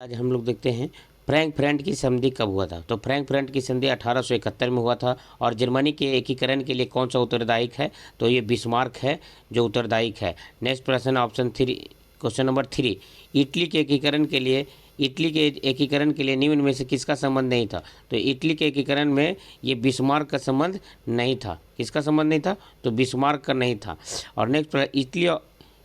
आज हम लोग देखते हैं फ्रैंकफर्ट की संधि कब हुआ था। तो फ्रैंकफर्ट की संधि 1871 में हुआ था। और जर्मनी के एकीकरण के लिए कौन सा उत्तरदायी है? तो ये बिस्मार्क है जो उत्तरदायी है। नेक्स्ट प्रश्न ऑप्शन 3, क्वेश्चन नंबर 3, इटली के एकीकरण के लिए निम्न में से किसका संबंध नहीं था? तो इटली के एकीकरण में ये बिस्मार्क का संबंध नहीं था। किसका संबंध नहीं था? तो बिस्मार्क का नहीं था। और नेक्स्ट इटली,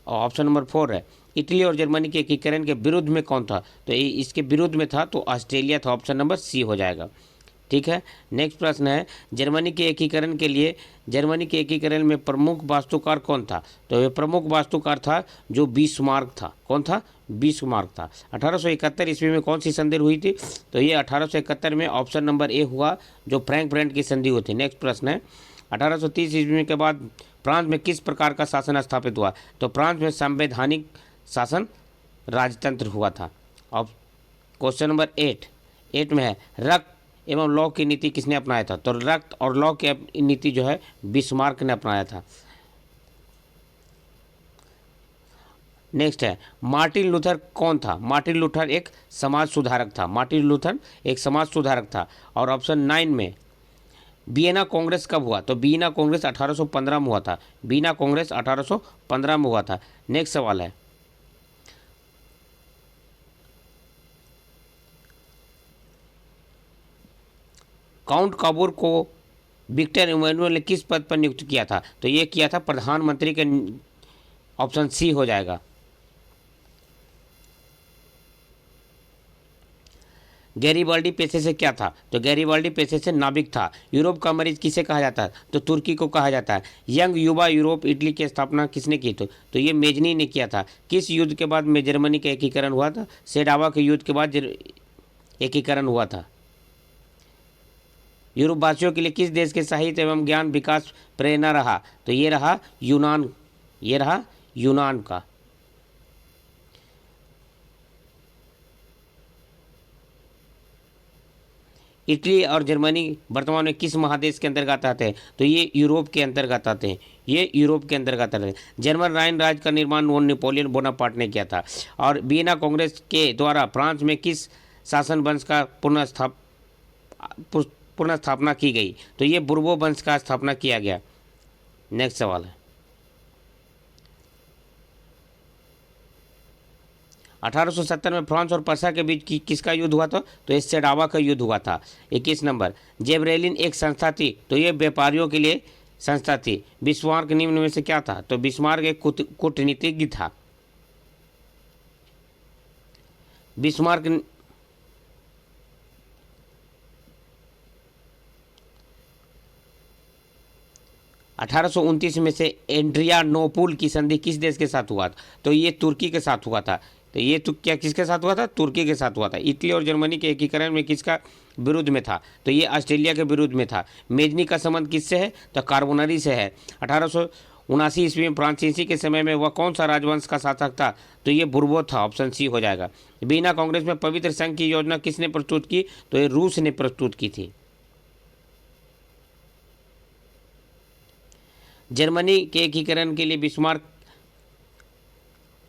ऑप्शन नंबर 4 है, इटली और जर्मनी के एकीकरण के विरुद्ध में कौन था? तो इसके विरुद्ध में था तो ऑस्ट्रेलिया था। ऑप्शन नंबर सी हो जाएगा। ठीक है। नेक्स्ट प्रश्न है, जर्मनी के एकीकरण में प्रमुख वास्तुकार कौन था? तो ये प्रमुख वास्तुकार था जो बिस्मार्क था। कौन था? बिस्मार्क था। 1871 ईस्वी में कौन सी संधि हुई थी? तो ये 1871 में ऑप्शन नंबर ए हुआ जो फ्रैंकफर्ट की संधि हुई थी। नेक्स्ट प्रश्न है, 1830 ईस्वी के बाद फ्रांस में किस प्रकार का शासन स्थापित हुआ? तो फ्रांस में संवैधानिक शासन राजतंत्र हुआ था। अब क्वेश्चन नंबर 8 में है, रक्त एवं लौ की नीति किसने अपनाया था? तो रक्त और लौ की नीति जो है बिस्मार्क ने अपनाया था। नेक्स्ट है, मार्टिन लूथर कौन था? मार्टिन लूथर एक समाज सुधारक था। और ऑप्शन 9 में, वियना कांग्रेस कब हुआ? तो वियना कांग्रेस 1815 में हुआ था। वियना कांग्रेस 1815 में हुआ था। नेक्स्ट सवाल है, काउंट काबूर को विक्टर इमैनुअल ने किस पद पर नियुक्त किया था? तो ये किया था प्रधानमंत्री के। ऑप्शन सी हो जाएगा। गैरीबाल्डी पेशे से क्या था? तो गैरीबाल्डी पेशे से नाविक था। यूरोप का मरीज किसे कहा जाता है? तो तुर्की को कहा जाता है। यंग युवा यूरोप इटली की स्थापना किसने की? तो ये मेजनी ने किया था। किस युद्ध के बाद में जर्मनी का एकीकरण हुआ था? सेडावा के युद्ध के बाद एकीकरण हुआ था। यूरोप वासियों के लिए किस देश के साहित्य एवं ज्ञान विकास प्रेरणा रहा? तो ये रहा यूनान का। इटली और जर्मनी वर्तमान में किस महादेश के अंतर्गत आते हैं? तो ये यूरोप के अंतर्गत आते हैं। जर्मन राइन राज्य का निर्माण नेपोलियन बोनापार्ट ने किया था। और वियना कांग्रेस के द्वारा फ्रांस में किस शासन वंश का पुनर्स्थापना की गई? तो ये बुर्बो वंश का स्थापना किया गया। नेक्स्ट सवाल है, 1870 में फ्रांस और पर्सा के बीच किसका युद्ध हुआ था? तो ये सेडावा का युद्ध हुआ था। 21 नंबर, जेबरेलिन एक संस्था थी। तो ये व्यापारियों के लिए संस्था थी। बिस्मार्क निम्न में से क्या था? तो बिस्मार्क एक कूटनीतिज्ञ था। बिस्मार्क 1829 में से एड्रियानोपुल की संधि किस देश के साथ हुआ था? तो ये तुर्की के साथ हुआ था। तो ये तो क्या किसके साथ हुआ था? तुर्की के साथ हुआ था। इटली और जर्मनी के एकीकरण में किसका विरुद्ध में था? तो ये ऑस्ट्रेलिया के विरुद्ध में था। मेजनी का संबंध किससे है? तो कार्बोनरी से है। 1879 ईस्वी में फ्रांसीसी के समय में वह कौन सा राजवंश का शासक था? तो ये बुर्बो था। ऑप्शन सी हो जाएगा। वियना कांग्रेस में पवित्र संघ की योजना किसने प्रस्तुत की? तो ये रूस ने प्रस्तुत की थी। जर्मनी के एकीकरण के लिए बिस्मार्क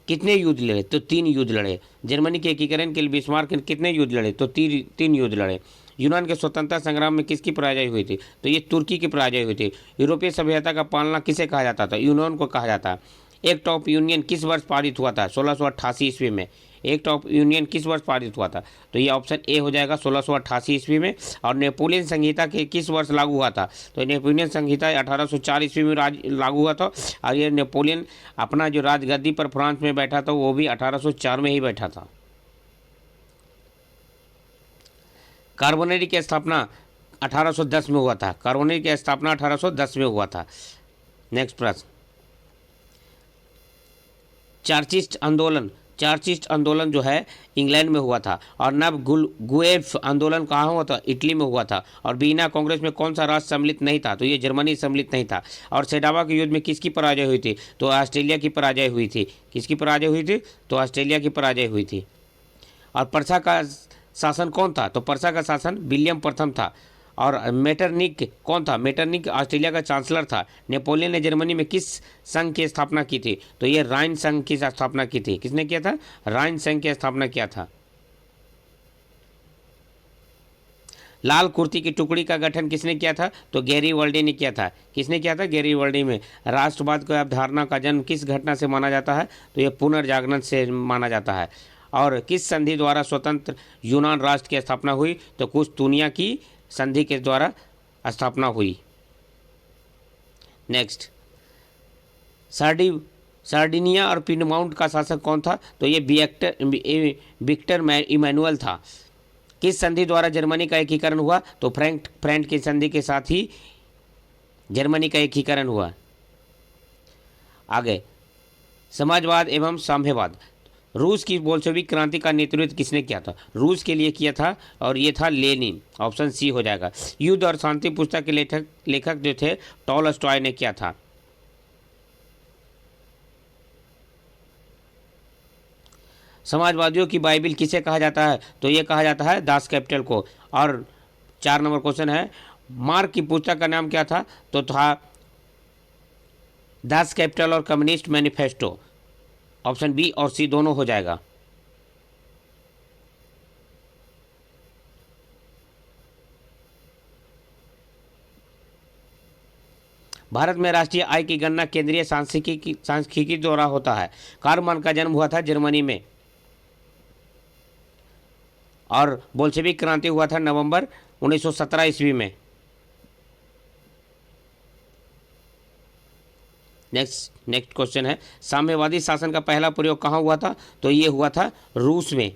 कितने युद्ध लड़े? तो 3 युद्ध लड़े। जर्मनी के एकीकरण के लिए बिस्मार्क कितने युद्ध लड़े? तो 3 युद्ध लड़े। यूनान के स्वतंत्रता संग्राम में किसकी पराजय हुई थी? तो ये तुर्की की पराजय हुई थी। यूरोपीय सभ्यता का पालना किसे कहा जाता था? यूनान को कहा जाता है। एक्ट ऑफ यूनियन किस वर्ष पारित हुआ था? 1688 ईस्वी में। एक्ट ऑफ यूनियन किस वर्ष पारित हुआ था? तो ये ऑप्शन ए हो जाएगा, 1688 ईस्वी में। और नेपोलियन संहिता के किस वर्ष लागू हुआ था? तो नेपोलियन संहिता 1804 ईस्वी में लागू हुआ था। और ये नेपोलियन अपना जो राजगद्दी पर फ्रांस में बैठा था वो भी 1804 में ही बैठा था। कार्बोनरी की स्थापना 1810 में हुआ था। कार्बोनरी की स्थापना 1810 में हुआ था। नेक्स्ट प्रश्न, चार्चिस्ट आंदोलन जो है इंग्लैंड में हुआ था। और नव गुएफ आंदोलन कहाँ हुआ था? इटली में हुआ था। और वियना कांग्रेस में कौन सा राष्ट्र सम्मिलित नहीं था? तो ये जर्मनी सम्मिलित नहीं था। और सेडावा के युद्ध में किसकी पराजय हुई थी? तो ऑस्ट्रेलिया की पराजय हुई थी। किसकी पराजय हुई थी? तो ऑस्ट्रेलिया की पराजय हुई थी। और पर्सा का शासन कौन था? तो पर्सा का शासन विलियम प्रथम था। और मेटरनिक कौन था? मेटरनिक ऑस्ट्रेलिया का चांसलर था। नेपोलियन ने जर्मनी में किस संघ की स्थापना की थी? तो ये राइन संघ की स्थापना की थी। किसने किया था? राइन संघ की स्थापना किया था। लाल कुर्ती की टुकड़ी का गठन किसने किया था? तो गैरीवाल्डी ने किया था। किसने किया था? गैरीवाल्डी में। राष्ट्रवाद को अवधारणा का जन्म किस घटना से माना जाता है? तो यह पुनर्जागरण से माना जाता है। और किस संधि द्वारा स्वतंत्र यूनान राष्ट्र की स्थापना हुई? तो कुस्तुनिया की संधि के द्वारा स्थापना हुई। नेक्स्ट, सार्डिनिया और पिनमाउंट का शासक कौन था? तो ये विक्टर इमैनुअल था। किस संधि द्वारा जर्मनी का एकीकरण हुआ? तो फ्रैंक की संधि के साथ ही जर्मनी का एकीकरण हुआ। आगे, समाजवाद एवं साम्यवाद। रूस की बोल्शेविक क्रांति का नेतृत्व किसने किया था? रूस के लिए किया था और ये था लेनिन। ऑप्शन सी हो जाएगा। युद्ध और शांति पुस्तक के लेखक जो थे टॉलस्टॉय ने किया था। समाजवादियों की बाइबिल किसे कहा जाता है? तो ये कहा जाता है दास कैपिटल को। और 4 नंबर क्वेश्चन है, मार्क की पुस्तक का नाम क्या था? तो था दास कैपिटल और कम्युनिस्ट मैनिफेस्टो। ऑप्शन बी और सी दोनों हो जाएगा। भारत में राष्ट्रीय आय की गणना केंद्रीय सांख्यिकी द्वारा होता है। कार्ल मार्क्स का जन्म हुआ था जर्मनी में और बोल्शेविक क्रांति हुआ था नवंबर 1917 ईस्वी में। नेक्स्ट क्वेश्चन है, साम्यवादी शासन का पहला प्रयोग कहाँ हुआ था? तो ये हुआ था रूस में।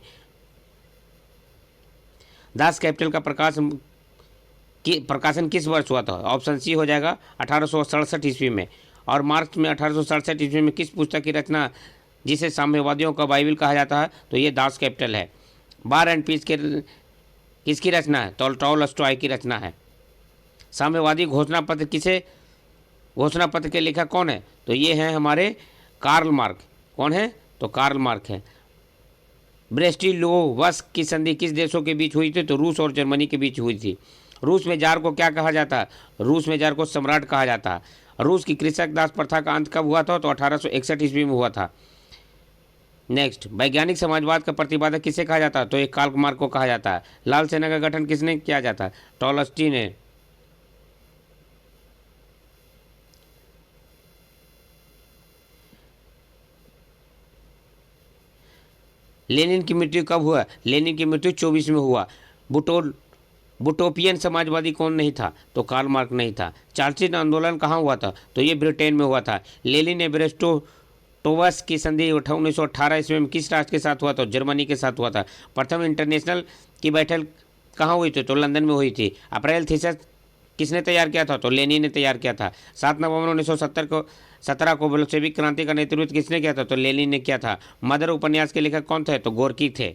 दास कैपिटल का प्रकाशन किस वर्ष हुआ था? ऑप्शन सी हो जाएगा 1867 ईस्वी में। और मार्च में 1867 ईस्वी में किस पुस्तक की रचना जिसे साम्यवादियों का बाइबिल कहा जाता है? तो ये दास कैपिटल है। वार एंड पीस के किसकी रचना है? तो टॉलस्टॉय की रचना है। साम्यवादी घोषणा पत्र के लेखक कौन है? तो ये हैं हमारे कार्ल मार्क। कौन है? तो कार्ल मार्क है। ब्रेस्टिलोवस्क की संधि किस देशों के बीच हुई थी? तो रूस और जर्मनी के बीच हुई थी। रूस में जार को क्या कहा जाता है? रूस में जार को सम्राट कहा जाता है। रूस की कृषक दास प्रथा का अंत कब हुआ था? तो 1861 ईस्वी में हुआ था। नेक्स्ट, वैज्ञानिक समाजवाद का प्रतिपादक किसे कहा जाता है? तो एक कार्ल मार्क को कहा जाता है। लाल सेना का गठन किसने किया जाता है? टॉलस्टी ने। लेनिन की मृत्यु कब हुआ? लेनिन की मृत्यु 24 में हुआ। बुटोपियन समाजवादी कौन नहीं था? तो कार्ल मार्क नहीं था। चार्चिल आंदोलन कहाँ हुआ था? तो ये ब्रिटेन में हुआ था। लेनिन ने ब्रेस्टोवस्क की संधि 1918 ईस्वी में किस राष्ट्र के साथ हुआ था? जर्मनी के साथ हुआ था। प्रथम इंटरनेशनल की बैठक कहाँ हुई थी? तो लंदन में हुई थी। अप्रैल थीसिस किसने तैयार किया था? तो लेनिन ने तैयार किया था। 7 नवंबर 1917 को बोल्शेविक क्रांति का नेतृत्व किसने किया था? तो लेनिन ने किया था। मदर उपन्यास के लेखक कौन थे? तो गोर्की थे।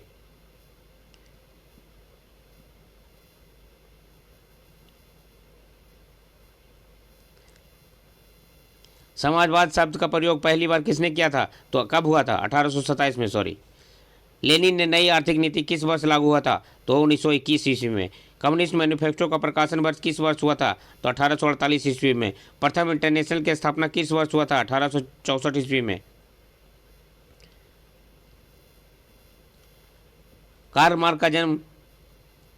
समाजवाद शब्द का प्रयोग पहली बार किसने किया था? तो कब हुआ था? 1827 में, सॉरी। लेनिन ने नई आर्थिक नीति किस वर्ष लागू हुआ था? तो 1921 ईस्वी में। कम्युनिस्ट मैनिफेस्टो का प्रकाशन वर्ष किस वर्ष हुआ था? तो 1848 ईस्वी में। प्रथम इंटरनेशनल की स्थापना किस वर्ष हुआ था? 1864 ईस्वी में। कार्ल मार्क्स का जन्म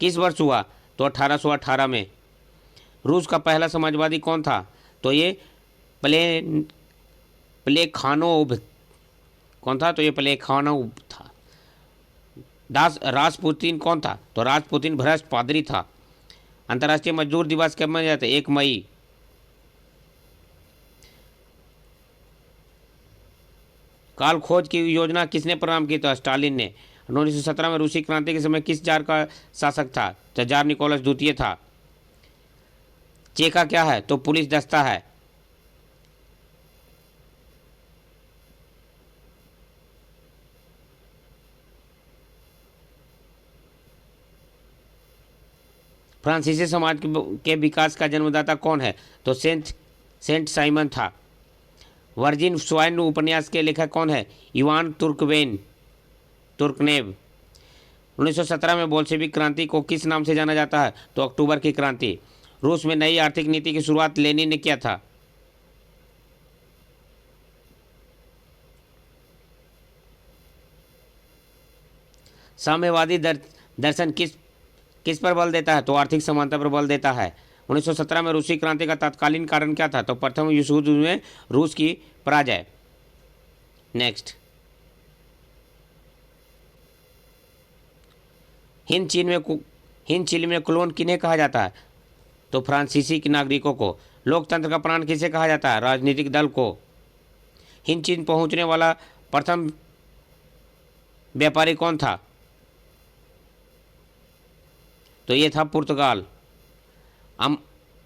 किस वर्ष हुआ? तो 1818 में। रूस का पहला समाजवादी कौन था? तो ये प्लेखानोव कौन था? तो ये प्लेखानोव था। रासपुतिन कौन था? तो रासपुतिन भ्रष्ट पादरी था। अंतर्राष्ट्रीय मजदूर दिवस कब मनाया जाता है? 1 मई। काल खोज की योजना किसने प्रारंभ की? तो स्टालिन ने। 1917 में रूसी क्रांति के समय किस जार का शासक था? तो जार निकोलस द्वितीय था। चेका क्या है? तो पुलिस दस्ता है। फ्रांसीसी समाज के विकास का जन्मदाता कौन है? तो सेंट साइमन था। वर्जिन स्वाइन उपन्यास के लेखक कौन है? इवान तुर्कनेव। 1917 में बोल्शेविक क्रांति को किस नाम से जाना जाता है? तो अक्टूबर की क्रांति। रूस में नई आर्थिक नीति की शुरुआत लेनिन ने किया था। साम्यवादी दर्शन किस पर बल देता है? तो आर्थिक समानता पर बल देता है। 1917 में रूसी क्रांति का तत्कालीन कारण क्या था? तो प्रथम विश्व युद्ध में रूस की पराजय। नेक्स्ट, हिंद चीन में कोलोन किन्हें कहा जाता है? तो फ्रांसीसी के नागरिकों को। लोकतंत्र का प्राण किसे कहा जाता है? राजनीतिक दल को। हिंद चीन पहुंचने वाला प्रथम व्यापारी कौन था? तो ये था पुर्तगाल।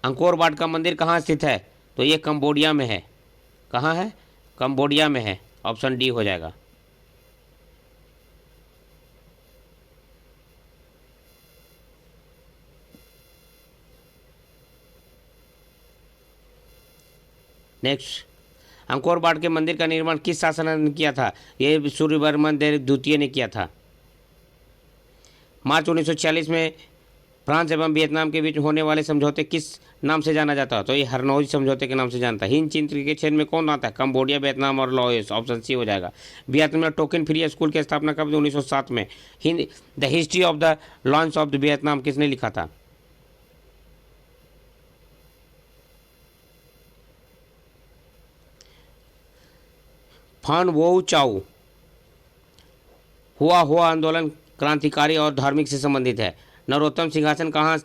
अंकोर वाट का मंदिर कहाँ स्थित है? तो ये कंबोडिया में है। कहाँ है? कंबोडिया में है। ऑप्शन डी हो जाएगा। नेक्स्ट, अंकोर वाट के मंदिर का निर्माण किस शासक ने किया था? ये सूर्यवर्मन द्वितीय ने किया था। मार्च 1946 में फ्रांस एवं वियतनाम के बीच होने वाले समझौते किस नाम से जाना जाता है? तो ये हरनौई समझौते के नाम से जानता है। हिंद चीन के क्षेत्र में कौन आता है? कंबोडिया, वियतनाम और लाओस। ऑप्शन सी हो जाएगा। वियतनाम में टोकन फ्री स्कूल की स्थापना कब? 1907 में। The history of the launch of the Vietnam किसने लिखा था? फान वो चाउ। हुआ आंदोलन क्रांतिकारी और धार्मिक से संबंधित है। नरोत्तम सिंहासन कहाँ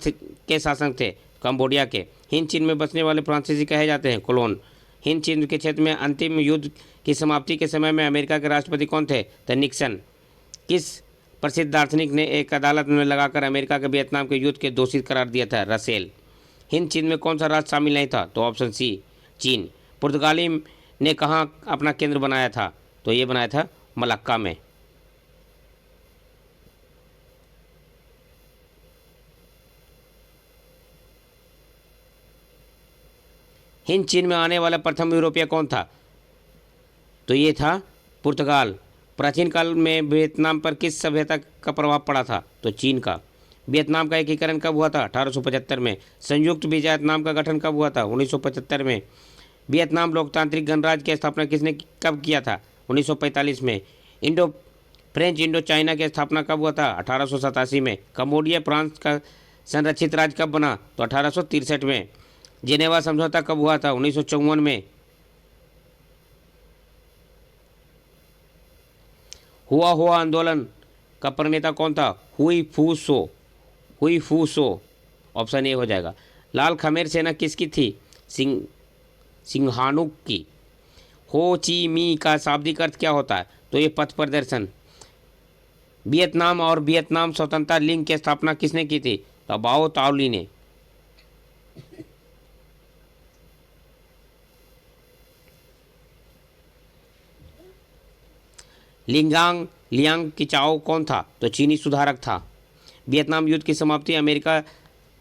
के शासक थे? कंबोडिया के। हिंद चीन में बसने वाले फ्रांसीसी कहे जाते हैं कोलोन। हिंद चीन के क्षेत्र में अंतिम युद्ध की समाप्ति के समय में अमेरिका के राष्ट्रपति कौन थे? The Nixon. किस प्रसिद्ध दार्शनिक ने एक अदालत में लगाकर अमेरिका के वियतनाम के युद्ध के दोषी करार दिया था? रसेल। हिंद चीन में कौन सा राज्य शामिल नहीं था? तो ऑप्शन सी, चीन। पुर्तगाली ने कहाँ अपना केंद्र बनाया था? तो ये बनाया था मलक्का में। हिंद चीन में आने वाला प्रथम यूरोपीय कौन था? तो ये था पुर्तगाल। प्राचीन काल में वियतनाम पर किस सभ्यता का प्रभाव पड़ा था? तो चीन का। वियतनाम का एकीकरण कब हुआ था? 1875 में। संयुक्त वियतनाम का गठन कब हुआ था? 1975 में। वियतनाम लोकतांत्रिक गणराज्य की स्थापना किसने कब किया था? 1945 में। फ्रेंच इंडो चाइना की स्थापना कब हुआ था? 1887 में। कंबोडिया फ्रांस का संरक्षित राज्य कब बना? तो 1863 में। जेनेवा समझौता कब हुआ था? 1954 में। हुआ आंदोलन का प्रणेता कौन था? हुई फू सो। ऑप्शन ए हो जाएगा। लाल खमेर सेना किसकी थी? सिंघानुक की। हो ची मी का शाब्दिक अर्थ क्या होता है? तो ये पथ प्रदर्शन। वियतनाम और वियतनाम स्वतंत्रता लीग की स्थापना किसने की थी? तो बाओ ताओली ने। लियांग किचाओ कौन था? तो चीनी सुधारक था। वियतनाम युद्ध की समाप्ति अमेरिका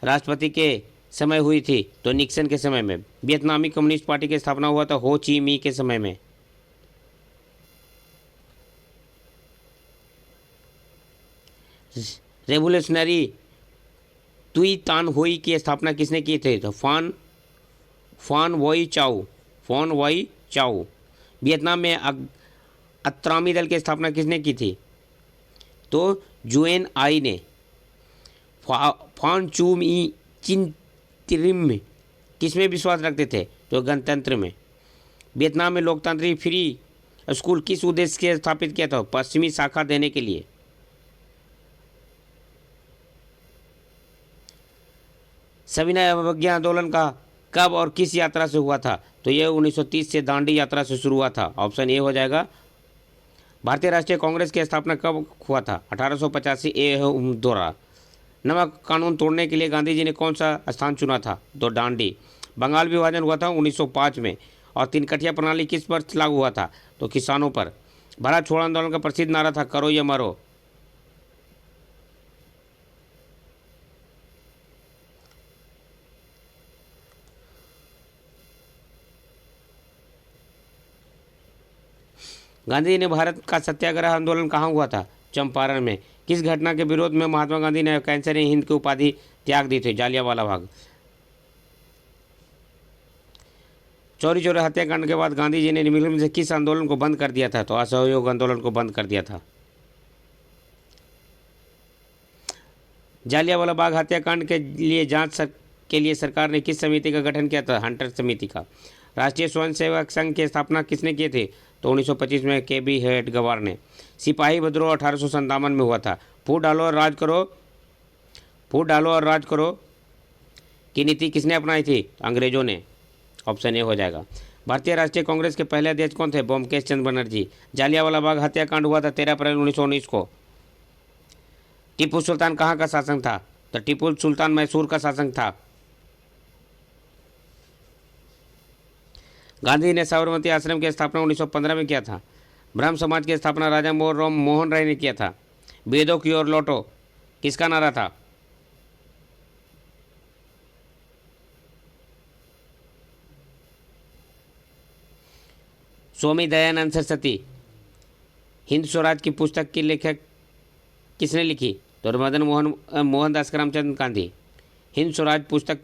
राष्ट्रपति के समय हुई थी? तो निक्सन के समय में। वियतनामी कम्युनिस्ट पार्टी की स्थापना हुआ था हो ची मी के समय में। रेवोल्यूशनरी तुई तान हुई की स्थापना किसने की थी? तो फान वोई चाओ। वियतनाम में अत्रामी दल की स्थापना किसने की थी? तो जुएन आई ने। फान चू मी चिन त्रिम किसमें विश्वास रखते थे? तो गणतंत्र में। वियतनाम में लोकतांत्रिक फ्री स्कूल किस उद्देश्य से स्थापित किया था? पश्चिमी शाखा देने के लिए। सविनय अवज्ञा आंदोलन का कब और किस यात्रा से हुआ था? तो यह 1930 से दांडी यात्रा से शुरू हुआ था। ऑप्शन ए हो जाएगा। भारतीय राष्ट्रीय कांग्रेस की स्थापना कब हुआ था? 1885 ए दौरा। नमक कानून तोड़ने के लिए गांधी जी ने कौन सा स्थान चुना था? तो दांडी। बंगाल विभाजन हुआ था 1905 में। और तीनकठिया प्रणाली किस पर लागू हुआ था? तो किसानों पर। भारत छोड़ो आंदोलन का प्रसिद्ध नारा था करो या मरो। गांधी जी ने भारत का सत्याग्रह आंदोलन कहाँ हुआ था? चंपारण में। किस घटना के विरोध में महात्मा गांधी ने कैंसर हिंद की उपाधि त्याग दी थी? जालियांवाला बाग। चौरी चौरा हत्याकांड के बाद गांधी जी ने निम्नलिखित से किस आंदोलन को बंद कर दिया था? तो असहयोग आंदोलन को बंद कर दिया था। जालियांवाला बाग हत्याकांड के लिए के लिए सरकार ने किस समिति का गठन किया था? हंटर समिति का। राष्ट्रीय स्वयंसेवक संघ की स्थापना किसने किए थे? तो 1925 में KB हेडगेवार ने। सिपाही विद्रोह 1857 में हुआ था। फूट डालो और राज करो, फूट डालो और राज करो की नीति किसने अपनाई थी? अंग्रेजों ने। ऑप्शन ए हो जाएगा। भारतीय राष्ट्रीय कांग्रेस के पहले अध्यक्ष कौन थे? ब्योमकेश चंद्र बनर्जी। जालियांवाला बाग हत्याकांड हुआ था 13 अप्रैल 1919 को। टीपू सुल्तान कहाँ का शासक था? तो टीपू सुल्तान मैसूर का शासक था। गांधी ने साबरमती आश्रम की स्थापना 1915 में किया था। ब्रह्म समाज की स्थापना राजा मोहन राय ने किया था। वेदों की ओर लौटो किसका नारा था? स्वामी दयानंद सरस्वती। हिंद स्वराज की पुस्तक की लेखक किसने लिखी? तो मदन मोहनदास करमचंद गांधी। हिंद स्वराज पुस्तक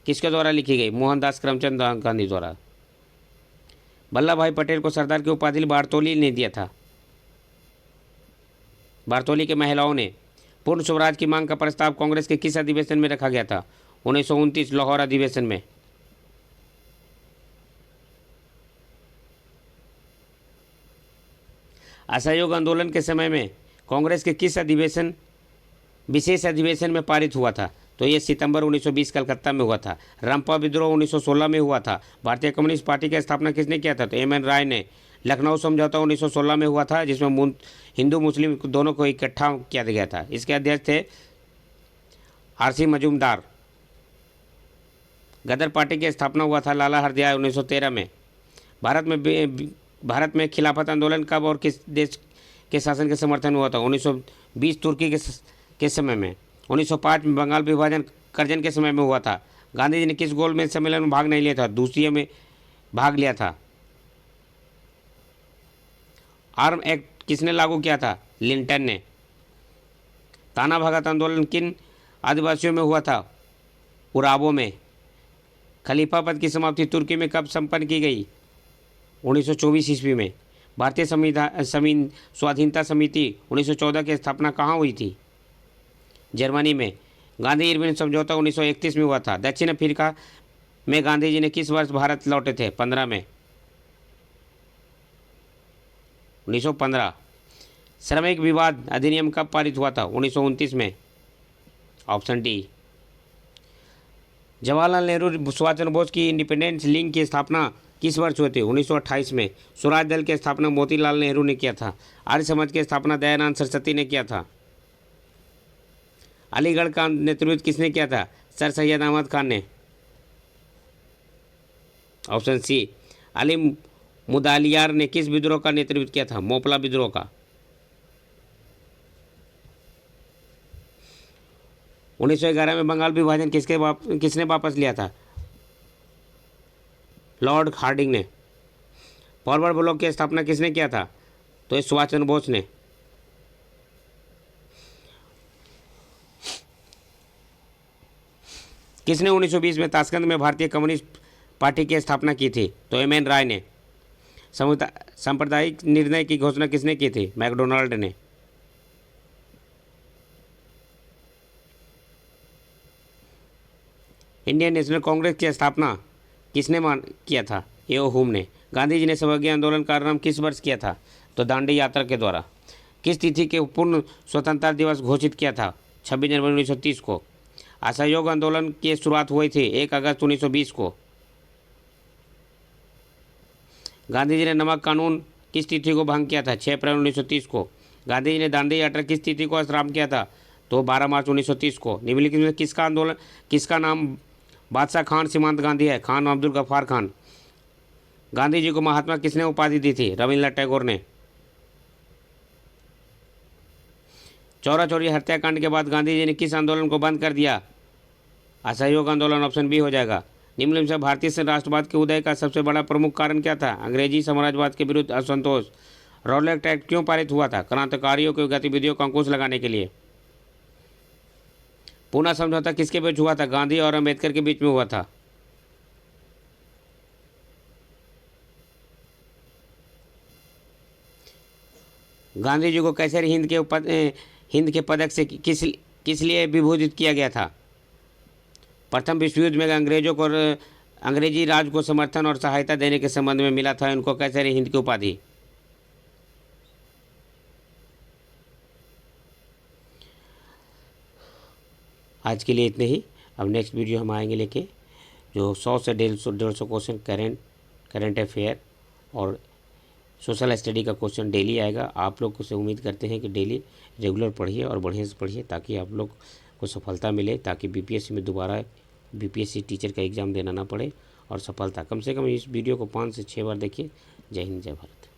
किसके द्वारा लिखी गई? मोहनदास करमचंद गांधी द्वारा। वल्लभ भाई पटेल को सरदार की उपाधि बारतोली ने दिया था। बारतोली के महिलाओं ने। पूर्ण स्वराज की मांग का प्रस्ताव कांग्रेस के किस अधिवेशन में रखा गया था? 1929 लाहौर अधिवेशन में। असहयोग आंदोलन के समय में कांग्रेस के किस विशेष अधिवेशन में पारित हुआ था? तो ये सितंबर 1920 कलकत्ता में हुआ था। रंपा विद्रोह 1916 में हुआ था। भारतीय कम्युनिस्ट पार्टी की स्थापना किसने किया था? तो MN राय ने। लखनऊ समझौता 1916 में हुआ था, जिसमें हिंदू मुस्लिम दोनों को इकट्ठा किया गया था। इसके अध्यक्ष थे RC मजूमदार। गदर पार्टी की स्थापना हुआ था लाला हरदयाल 1913 में। भारत में खिलाफत आंदोलन कब और किस देश के शासन के समर्थन हुआ था? 1920 तुर्की के समय में। 1905 में बंगाल विभाजन करजन के समय में हुआ था। गांधी जी ने किस गोलमेज सम्मेलन में भाग नहीं लिया था? दूसरे में भाग लिया था। आर्म एक्ट किसने लागू किया था? लिंटन ने। ताना भगत आंदोलन किन आदिवासियों में हुआ था? उरावों में। खलीफा पद की समाप्ति तुर्की में कब संपन्न की गई? 1924 ईस्वी में। भारतीय स्वाधीनता समिति 1914 की स्थापना कहाँ हुई थी? जर्मनी में। गांधी इरविन समझौता 1931 में हुआ था। दक्षिण अफ्रीका में गांधी जी ने किस वर्ष भारत लौटे थे? 15 में। 1915। श्रमिक विवाद अधिनियम कब पारित हुआ था? 1929 में। Option D. जवाहरलाल नेहरू सुभाष चंद्र बोस की इंडिपेंडेंस लीग की स्थापना किस वर्ष हुई थी? 1928 में। स्वराज दल की स्थापना मोतीलाल नेहरू ने किया था। आर्य समाज की स्थापना दयानंद सरस्वती ने किया था। अलीगढ़ का नेतृत्व किसने किया था? सर सैयद अहमद खान ने। Option C. अली मुदालियार ने किस विद्रोह का नेतृत्व किया था? मोपला विद्रोह का। 1911 में बंगाल विभाजन किसने वापस लिया था? लॉर्ड हार्डिंग ने। फॉरवर्ड ब्लॉक की स्थापना किसने किया था? तो सुभाष चंद्र बोस ने। किसने 1920 में ताशकंद में भारतीय कम्युनिस्ट पार्टी की स्थापना की थी? तो MN राय ने। सांप्रदायिक निर्णय की घोषणा किसने की थी? मैकडोनाल्ड ने। इंडियन नेशनल कांग्रेस की स्थापना किसने किया था? A.O. हुम ने। गांधी जी ने सौभाग्य आंदोलन का आरंभ किस वर्ष किया था? तो दांडी यात्रा के द्वारा। किस तिथि के पूर्ण स्वतंत्रता दिवस घोषित किया था? 26 जनवरी 1930 को। असहयोग आंदोलन की शुरुआत हुई थी 1 अगस्त 1920 को। गांधी जी ने नमक कानून किस तिथि को भंग किया था? 6 अप्रैल 1930 को। गांधी जी ने दांडी यात्रा किस तिथि को आरंभ किया था? तो 12 मार्च 1930 को। निम्नलिखित में किसका नाम बादशाह खान सीमांत गांधी है? खान अब्दुल गफ्फार खान। गांधी जी को महात्मा किसने उपाधि दी थी? रविंद्रनाथ टैगोर ने। चौरा चौरी हत्याकांड के बाद गांधी जी ने किस आंदोलन को बंद कर दिया? असहयोग आंदोलन। ऑप्शन बी हो जाएगा। निम्नलिखित में भारतीय राष्ट्रवाद के उदय का सबसे बड़ा प्रमुख कारण क्या था? अंग्रेजी साम्राज्यवाद के विरुद्ध असंतोष। रॉलेट एक्ट क्यों पारित हुआ था? क्रांतिकारियों की गतिविधियों को अंकुश लगाने के लिए। पूना समझौता किसके बीच हुआ था? गांधी और अंबेडकर के बीच में हुआ था। गांधी जी को कैसर हिंद के पदक से किस किस लिए विभूषित किया गया था? प्रथम विश्व युद्ध में अंग्रेजों को अंग्रेजी राज को समर्थन और सहायता देने के संबंध में मिला था उनको कैसर हिंद की उपाधि? आज के लिए इतने ही। अब नेक्स्ट वीडियो हम आएंगे लेके जो 100 से 150 क्वेश्चन करंट अफेयर और सोशल स्टडी का क्वेश्चन डेली आएगा। आप लोग से उम्मीद करते हैं कि डेली रेगुलर पढ़िए और बढ़िया से पढ़िए ताकि आप लोग को सफलता मिले, ताकि बीपीएससी में दोबारा बीपीएससी टीचर का एग्ज़ाम देना ना पड़े और सफलता। कम से कम इस वीडियो को 5 से 6 बार देखिए। जय हिंद, जय भारत।